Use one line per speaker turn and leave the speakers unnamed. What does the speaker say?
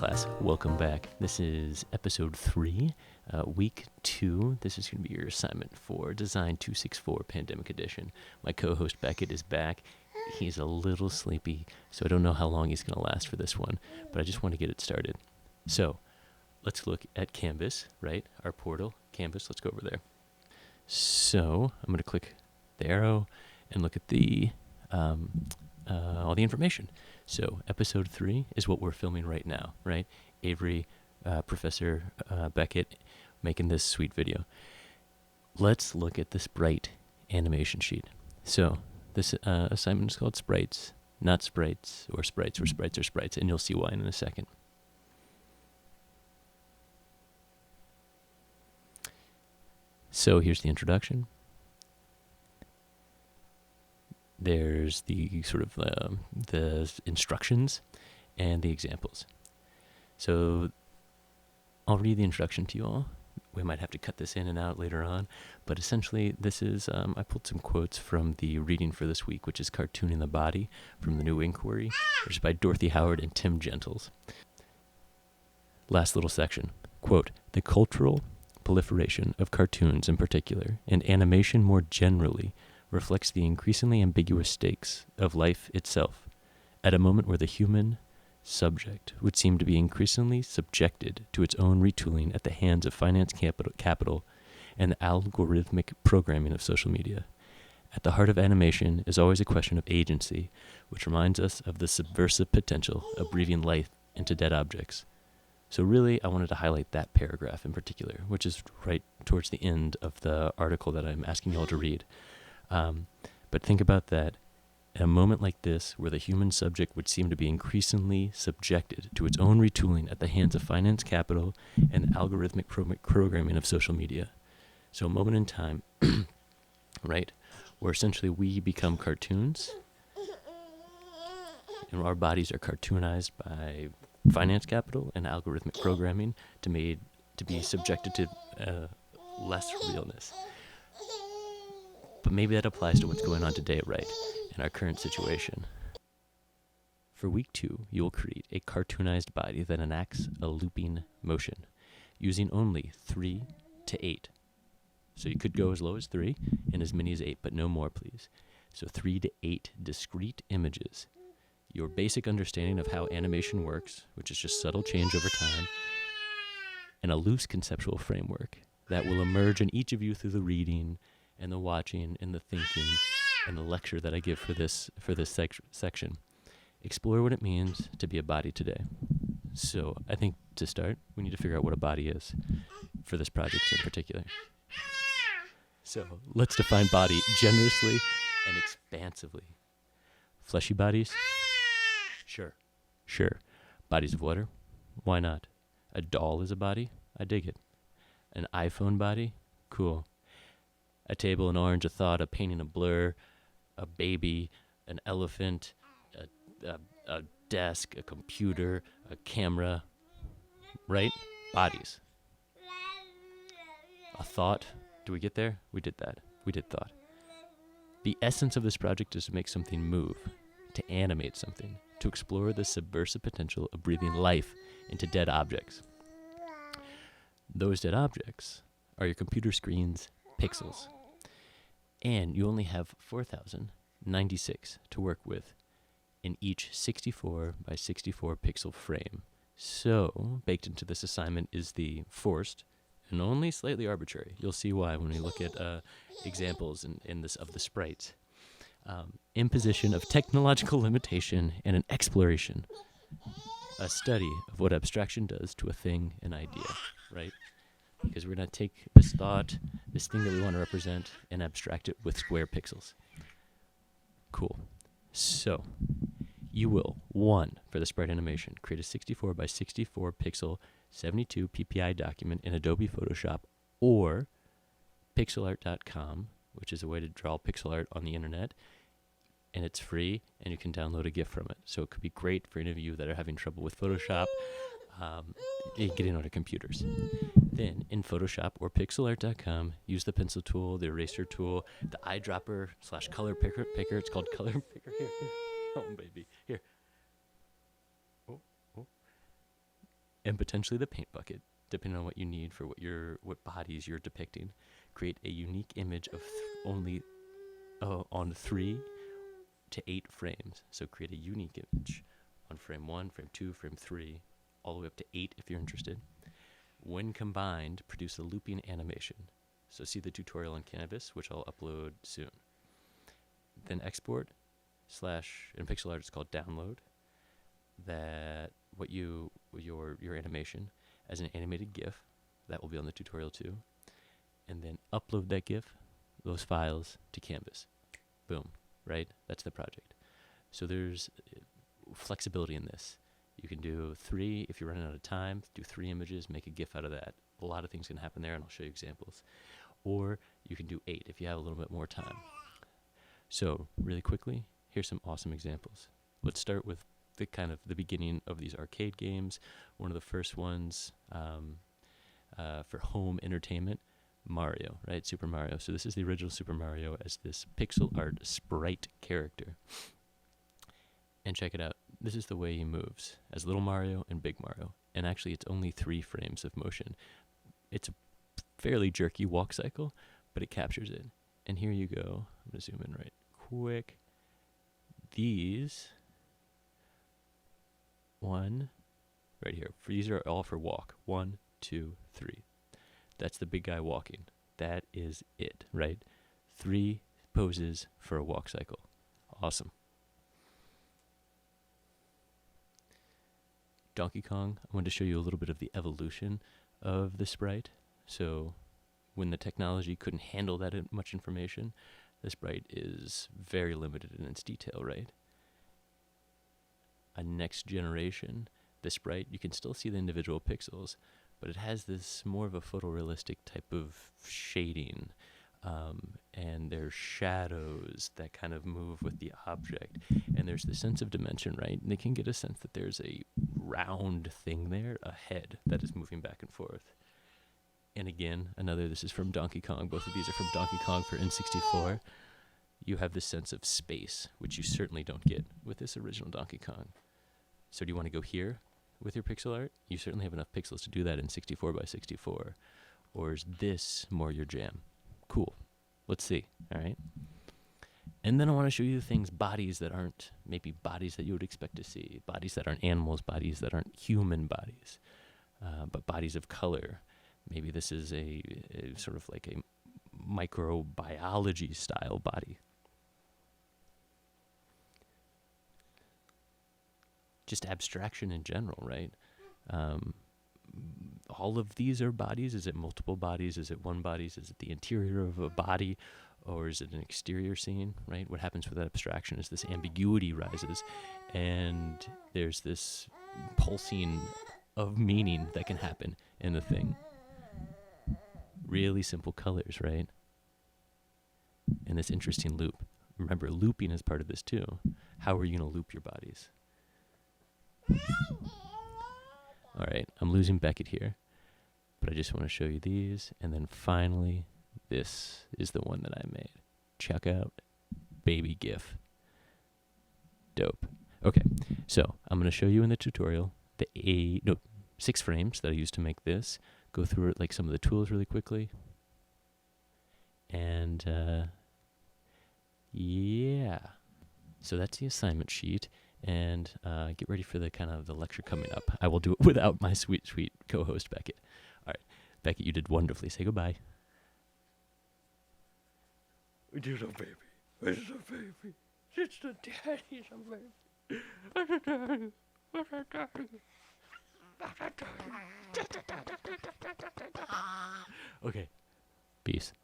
class, welcome back. This is episode 3, week 2. This is going to be your assignment for Design 264 Pandemic Edition. My co-host Beckett is back. He's a little sleepy, so I don't know how long he's going to last for this one, but I just want to get it started. So, let's look at Canvas, right? Our portal, Canvas, let's go over there. So, I'm going to click the arrow and look at the all the information. So episode 3 is what we're filming right now, right? Avery, Professor Beckett, making this sweet video. Let's look at the sprite animation sheet. So this assignment is called sprites, not sprites, or sprites, or sprites, or sprites, and you'll see why in a second. So here's the introduction. There's the sort of the instructions and the examples. So I'll read the introduction to you all. We might have to cut this in and out later on, but essentially this is, I pulled some quotes from the reading for this week, which is Cartooning the Body from the New Inquiry, which is by Dorothy Howard and Tim Gentles. Last little section, quote, "The cultural proliferation of cartoons in particular, and animation more generally, reflects the increasingly ambiguous stakes of life itself, at a moment where the human subject would seem to be increasingly subjected to its own retooling at the hands of finance capital and the algorithmic programming of social media. At the heart of animation is always a question of agency, which reminds us of the subversive potential of breathing life into dead objects." So really, I wanted to highlight that paragraph in particular, which is right towards the end of the article that I'm asking you all to read. But think about that. At a moment like this, where the human subject would seem to be increasingly subjected to its own retooling at the hands of finance capital and the algorithmic programming of social media. So a moment in time, right, where essentially we become cartoons, and our bodies are cartoonized by finance capital and algorithmic programming to be subjected to less realness. But maybe that applies to what's going on today, right, in our current situation. For week 2, you'll create a cartoonized body that enacts a looping motion, using only 3 to 8. So you could go as low as 3 and as many as 8, but no more, please. So 3 to 8 discrete images. Your basic understanding of how animation works, which is just subtle change over time, and a loose conceptual framework that will emerge in each of you through the reading and the watching and the thinking and the lecture that I give for this section. Explore what it means to be a body today. So I think to start, we need to figure out what a body is for this project in particular. So let's define body generously and expansively. Fleshy bodies? Sure. Bodies of water? Why not? A doll is a body? I dig it. An iPhone body? Cool. A table, an orange, a thought, a painting, a blur, a baby, an elephant, a desk, a computer, a camera, right? Bodies. A thought. Do we get there? We did that. We did thought. The essence of this project is to make something move, to animate something, to explore the subversive potential of breathing life into dead objects. Those dead objects are your computer screen's pixels. And you only have 4,096 to work with in each 64 by 64 pixel frame. So, baked into this assignment is the forced and only slightly arbitrary. You'll see why when we look at examples in this of the sprites. Imposition of technological limitation and an exploration. A study of what abstraction does to a thing, an idea, right? Because we're going to take this thought, this thing that we want to represent, and abstract it with square pixels. Cool. So, you will, 1, for the sprite animation, create a 64 by 64 pixel 72 ppi document in Adobe Photoshop or pixelart.com, which is a way to draw pixel art on the internet, and it's free, and you can download a GIF from it. So it could be great for any of you that are having trouble with Photoshop, getting onto computers. Then, in Photoshop or pixelart.com, use the pencil tool, the eraser tool, the eyedropper / color picker. It's called color picker. Here. Oh, baby. Here. and potentially the paint bucket, depending on what you need for what bodies you're depicting. Create a unique image of only on 3 to 8 frames. So create a unique image on frame 1, frame 2, frame 3, all the way up to 8 if you're interested. When combined, produce a looping animation. So see the tutorial on Canvas, which I'll upload soon. Then export / in pixel art it's called download that your animation as an animated GIF. That will be on the tutorial too. And then upload that GIF, those files, to Canvas. Boom, right? That's the project. So there's flexibility in this. You can do 3 if you're running out of time, do 3 images, make a GIF out of that. A lot of things can happen there, and I'll show you examples. Or you can do 8 if you have a little bit more time. So really quickly, here's some awesome examples. Let's start with the beginning of these arcade games. One of the first ones for home entertainment, Mario, right? Super Mario. So this is the original Super Mario as this pixel art sprite character. And check it out. This is the way he moves as Little Mario and Big Mario. And actually, it's only 3 frames of motion. It's a fairly jerky walk cycle, but it captures it. And here you go. I'm going to zoom in right quick. These, right here. These are all for walk. 1, 2, 3. That's the big guy walking. That is it, right? 3 poses for a walk cycle. Awesome. Donkey Kong, I wanted to show you a little bit of the evolution of the sprite. So when the technology couldn't handle that much information, the sprite is very limited in its detail, right? A next generation, the sprite, you can still see the individual pixels, but it has this more of a photorealistic type of shading, and there's shadows that kind of move with the object, and there's the sense of dimension, right? And they can get a sense that there's a round thing there, a head that is moving back and forth. And again, this is from Donkey Kong. Both of these are from Donkey Kong for N64. You have this sense of space, which you certainly don't get with this original Donkey Kong. So do you want to go here with your pixel art? You certainly have enough pixels to do that in 64 by 64. Or is this more your jam? Cool. Let's see. All right. And then I want to show you things, bodies that aren't maybe bodies that you would expect to see, bodies that aren't animals, bodies that aren't human bodies, but bodies of color. Maybe this is a sort of like a microbiology style body. Just abstraction in general, right? All of these are bodies. Is it multiple bodies? Is it one body? Is it the interior of a body? Or is it an exterior scene, right? What happens with that abstraction is this ambiguity rises, and there's this pulsing of meaning that can happen in the thing. Really simple colors, right? And this interesting loop. Remember, looping is part of this too. How are you going to loop your bodies? All right, I'm losing Beckett here, but I just want to show you these. And then finally, this is the one that I made. Check out baby GIF. Dope. Okay, so I'm going to show you in the tutorial the 6 frames that I used to make this. Go through it like some of the tools really quickly. And yeah, so that's the assignment sheet. And get ready for the lecture coming up. I will do it without my sweet, sweet co-host, Beckett. All right, Beckett, you did wonderfully. Say goodbye.
You're a baby. It's a baby. It's the daddy's a baby. It's a daddy. It's a daddy.
Okay, peace.